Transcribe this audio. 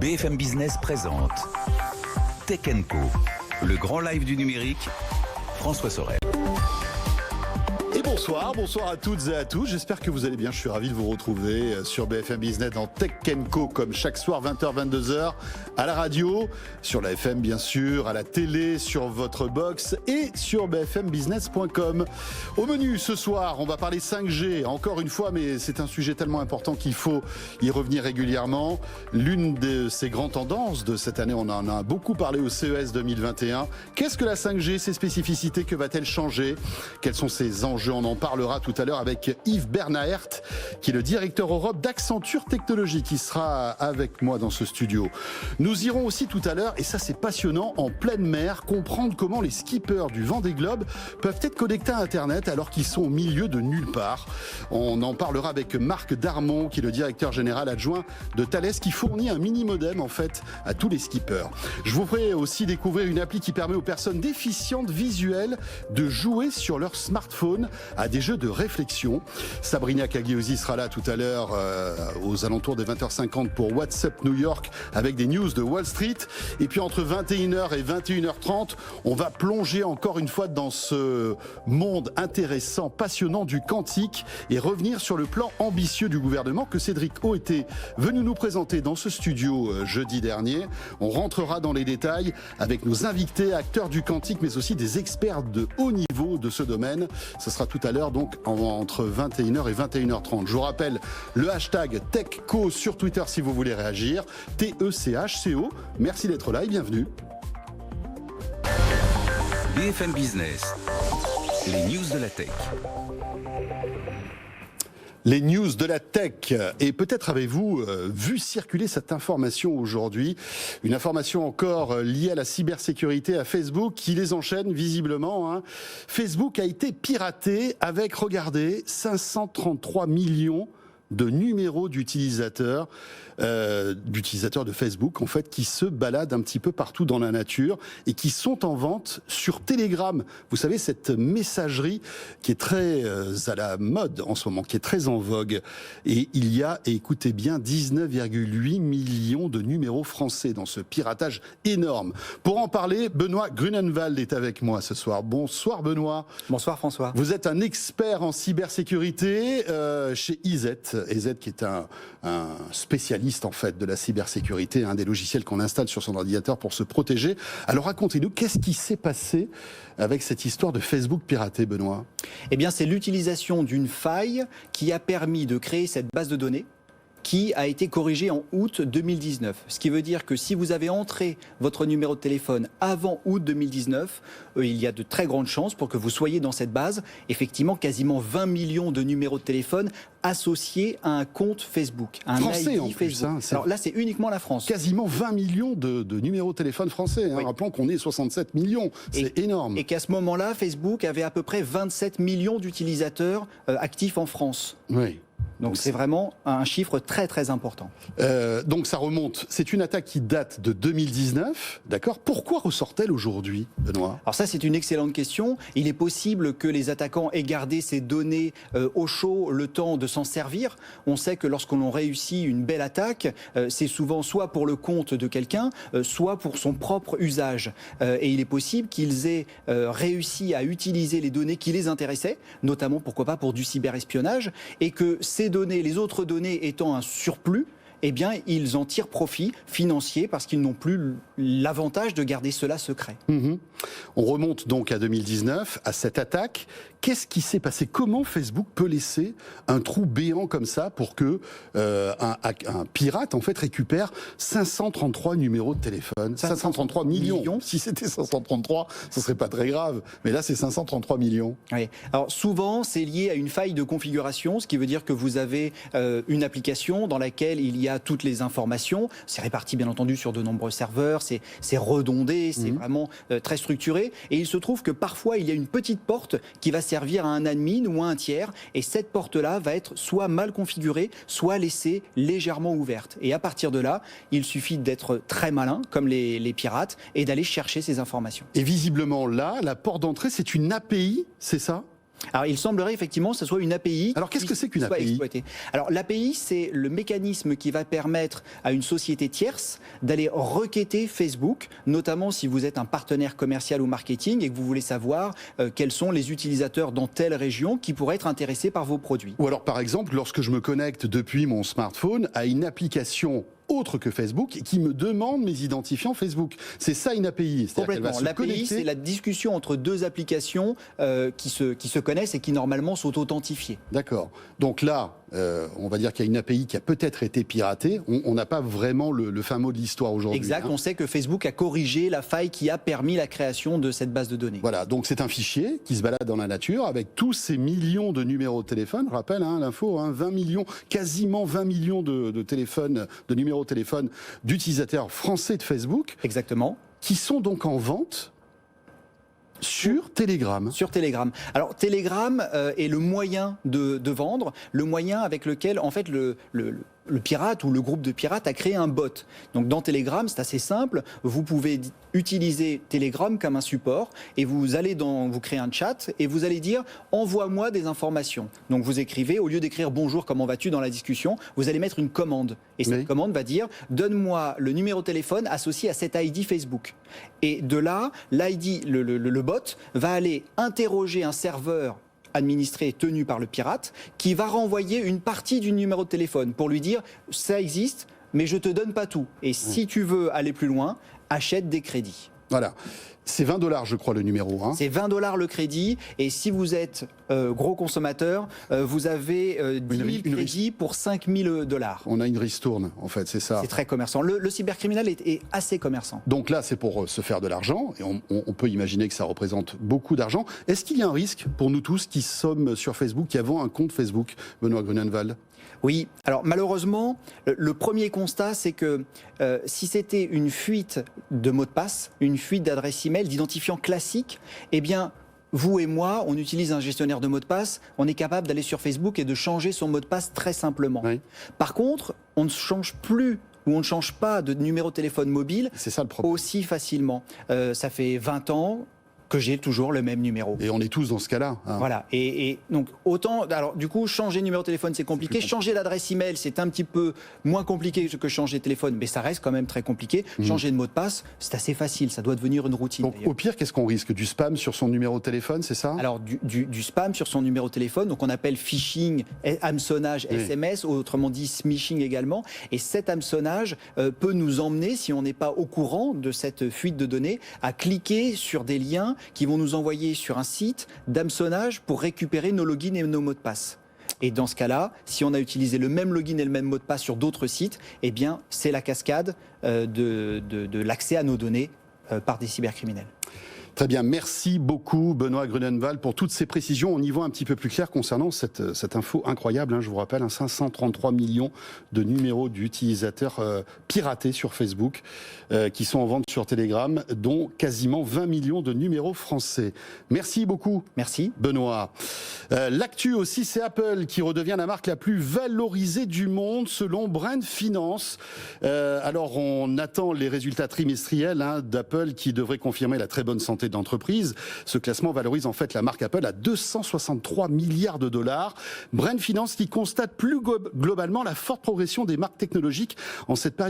BFM Business présente Tech & Co, le grand live du numérique, François Sorel. Et bonsoir à toutes et à tous. J'espère que vous allez bien. Je suis ravi de vous retrouver sur BFM Business dans Tech & Co comme chaque soir 20h 22h à la radio, sur la FM bien sûr, à la télé, sur votre box et sur bfmbusiness.com. Au menu ce soir, on va parler 5G encore une fois, mais c'est un sujet tellement important qu'il faut y revenir régulièrement. L'une de ces grandes tendances de cette année, on en a beaucoup parlé au CES 2021. Qu'est-ce que la 5G, ses spécificités, que va-t-elle changer? Quels sont ses enjeux? On en parlera tout à l'heure avec Yves Bernaert, qui est le directeur Europe d'Accenture Technologies, qui sera avec moi dans ce studio. Nous irons aussi tout à l'heure, et ça c'est passionnant, en pleine mer, comprendre comment les skippers du Vendée Globe peuvent être connectés à Internet alors qu'ils sont au milieu de nulle part. On en parlera avec Marc Darmon, qui est le directeur général adjoint de Thales, qui fournit un mini-modem en fait à tous les skippers. Je vous ferai aussi découvrir une appli qui permet aux personnes déficientes visuelles de jouer sur leur smartphone à des jeux de réflexion. Sabrina Cagliosi sera là tout à l'heure aux alentours des 20h50 pour WhatsApp New York avec des news de Wall Street. Et puis entre 21h et 21h30, on va plonger encore une fois dans ce monde intéressant, passionnant du quantique et revenir sur le plan ambitieux du gouvernement que Cédric O était venu nous présenter dans ce studio jeudi dernier. On rentrera dans les détails avec nos invités, acteurs du quantique, mais aussi des experts de haut niveau de ce domaine. Ce sera tout à l'heure, donc entre 21h et 21h30. Je vous rappelle le hashtag TechCo sur Twitter si vous voulez réagir. TECHCO. Merci d'être là et bienvenue. BFM Business, les news de la tech. Les news de la tech. Et peut-être avez-vous vu circuler cette information aujourd'hui, une information encore liée à la cybersécurité à Facebook qui les enchaîne visiblement. Facebook a été piraté avec, regardez, 533 millions de numéros d'utilisateurs de Facebook en fait, qui se baladent un petit peu partout dans la nature et qui sont en vente sur Telegram. Vous savez, cette messagerie qui est très à la mode en ce moment, qui est très en vogue. Et il y a, écoutez bien, 19,8 millions de numéros français dans ce piratage énorme. Pour en parler, Benoît Grunenwald est avec moi ce soir. Bonsoir Benoît. Bonsoir François. Vous êtes un expert en cybersécurité chez EZ qui est un spécialiste en fait de la cybersécurité, un des logiciels qu'on installe sur son ordinateur pour se protéger. Alors racontez-nous, qu'est-ce qui s'est passé avec cette histoire de Facebook piraté, Benoît? Eh bien, c'est l'utilisation d'une faille qui a permis de créer cette base de données qui a été corrigée en août 2019. Ce qui veut dire que si vous avez entré votre numéro de téléphone avant août 2019, il y a de très grandes chances pour que vous soyez dans cette base. Effectivement, quasiment 20 millions de numéros de téléphone associés à un compte Facebook, un français ID en plus, Facebook. Alors là, c'est uniquement la France. Quasiment 20 millions de numéros de téléphone français. Oui. Rappelons qu'on est 67 millions. C'est énorme. Et qu'à ce moment-là, Facebook avait à peu près 27 millions d'utilisateurs actifs en France. Oui. Donc c'est vraiment un chiffre très très important. Donc ça remonte, c'est une attaque qui date de 2019, d'accord? Pourquoi ressort-elle aujourd'hui, Benoît? Alors ça c'est une excellente question. Il est possible que les attaquants aient gardé ces données au chaud le temps de s'en servir. On sait que lorsqu'on réussit une belle attaque, c'est souvent soit pour le compte de quelqu'un, soit pour son propre usage. Et il est possible qu'ils aient réussi à utiliser les données qui les intéressaient, notamment pourquoi pas pour du cyberespionnage, et que ces données, les autres données étant un surplus, eh bien, ils en tirent profit financier parce qu'ils n'ont plus l'avantage de garder cela secret. On remonte donc à 2019, à cette attaque. Qu'est-ce qui s'est passé? Comment Facebook peut laisser un trou béant comme ça pour que un pirate en fait récupère 533 numéros de téléphone, 533 millions. Si c'était 533, ce serait pas très grave. Mais là, c'est 533 millions. Oui. Alors souvent, c'est lié à une faille de configuration, ce qui veut dire que vous avez une application dans laquelle il y a toutes les informations. C'est réparti bien entendu sur de nombreux serveurs, c'est redondé, c'est vraiment très structuré. Et il se trouve que parfois, il y a une petite porte qui va servir à un admin ou à un tiers. Et cette porte-là va être soit mal configurée, soit laissée légèrement ouverte. Et à partir de là, il suffit d'être très malin, comme les pirates, et d'aller chercher ces informations. Et visiblement là, la porte d'entrée, c'est une API, c'est ça ? Alors, il semblerait effectivement que ce soit une API. Alors, qu'est-ce que c'est qu'une soit API? exploitée. Alors, l'API, c'est le mécanisme qui va permettre à une société tierce d'aller requêter Facebook, notamment si vous êtes un partenaire commercial ou marketing et que vous voulez savoir quels sont les utilisateurs dans telle région qui pourraient être intéressés par vos produits. Ou alors, par exemple, lorsque je me connecte depuis mon smartphone à une application autre que Facebook qui me demande mes identifiants Facebook. C'est ça une API. Complètement. L'API, c'est la discussion entre deux applications qui se connaissent et qui normalement sont authentifiées. D'accord. Donc là, on va dire qu'il y a une API qui a peut-être été piratée. On n'a pas vraiment le fin mot de l'histoire aujourd'hui. Exact. On sait que Facebook a corrigé la faille qui a permis la création de cette base de données. Voilà. Donc c'est un fichier qui se balade dans la nature avec tous ces millions de numéros de téléphone. Je rappelle l'info, 20 millions, quasiment 20 millions de téléphones, de numéros de téléphone d'utilisateurs français de Facebook. Exactement. Qui sont donc en vente sur Telegram. Sur Telegram. Alors Telegram est le moyen de vendre, le moyen avec lequel en fait le pirate ou le groupe de pirates a créé un bot. Donc dans Telegram, c'est assez simple. Vous pouvez utiliser Telegram comme un support et vous allez vous créez un chat et vous allez dire envoie-moi des informations. Donc vous écrivez, au lieu d'écrire bonjour, comment vas-tu dans la discussion, vous allez mettre une commande. Et cette commande va dire donne-moi le numéro de téléphone associé à cet ID Facebook. Et de là, l'ID, le bot va aller interroger un serveur administré et tenu par le pirate, qui va renvoyer une partie du numéro de téléphone pour lui dire « ça existe, mais je te donne pas tout. Et si tu veux aller plus loin, achète des crédits. » Voilà. C'est 20 $, je crois, le numéro. C'est 20 $ le crédit. Et si vous êtes gros consommateur, vous avez 10 000 crédits pour 5 000 $. On a une ristourne, en fait, c'est ça. C'est très commerçant. Le cybercriminel est assez commerçant. Donc là, c'est pour se faire de l'argent. Et on peut imaginer que ça représente beaucoup d'argent. Est-ce qu'il y a un risque pour nous tous qui sommes sur Facebook, qui avons un compte Facebook, Benoît Grunenwald? Oui, alors malheureusement, le premier constat, c'est que si c'était une fuite de mots de passe, une fuite d'adresse email, d'identifiant classique, eh bien, vous et moi, on utilise un gestionnaire de mots de passe, on est capable d'aller sur Facebook et de changer son mot de passe très simplement. Oui. Par contre, on ne change plus ou on ne change pas de numéro de téléphone mobile aussi facilement. Ça fait 20 ans que j'ai toujours le même numéro. Et on est tous dans ce cas-là. Voilà. Et donc, autant... Alors, du coup, changer de numéro de téléphone, c'est compliqué. Changer d'adresse email, c'est un petit peu moins compliqué que changer de téléphone, mais ça reste quand même très compliqué. Changer de mot de passe, c'est assez facile. Ça doit devenir une routine. Donc, au pire, qu'est-ce qu'on risque? Du spam sur son numéro de téléphone, c'est ça? Alors, du spam sur son numéro de téléphone, donc on appelle phishing, hameçonnage, SMS, autrement dit smishing également. Et cet hameçonnage peut nous emmener, si on n'est pas au courant de cette fuite de données, à cliquer sur des liens qui vont nous envoyer sur un site d'hameçonnage pour récupérer nos logins et nos mots de passe. Et dans ce cas-là, si on a utilisé le même login et le même mot de passe sur d'autres sites, eh bien, c'est la cascade de l'accès à nos données par des cybercriminels. Très bien, merci beaucoup Benoît Grunenwald pour toutes ces précisions. On y voit un petit peu plus clair concernant cette info incroyable. Je vous rappelle, 533 millions de numéros d'utilisateurs piratés sur Facebook qui sont en vente sur Telegram, dont quasiment 20 millions de numéros français. Merci beaucoup. Merci. Benoît. L'actu aussi, c'est Apple qui redevient la marque la plus valorisée du monde selon Brand Finance. Alors on attend les résultats trimestriels d'Apple qui devraient confirmer la très bonne santé d'entreprise. Ce classement valorise en fait la marque Apple à 263 milliards de dollars. Brand Finance qui constate plus globalement la forte progression des marques technologiques en cette période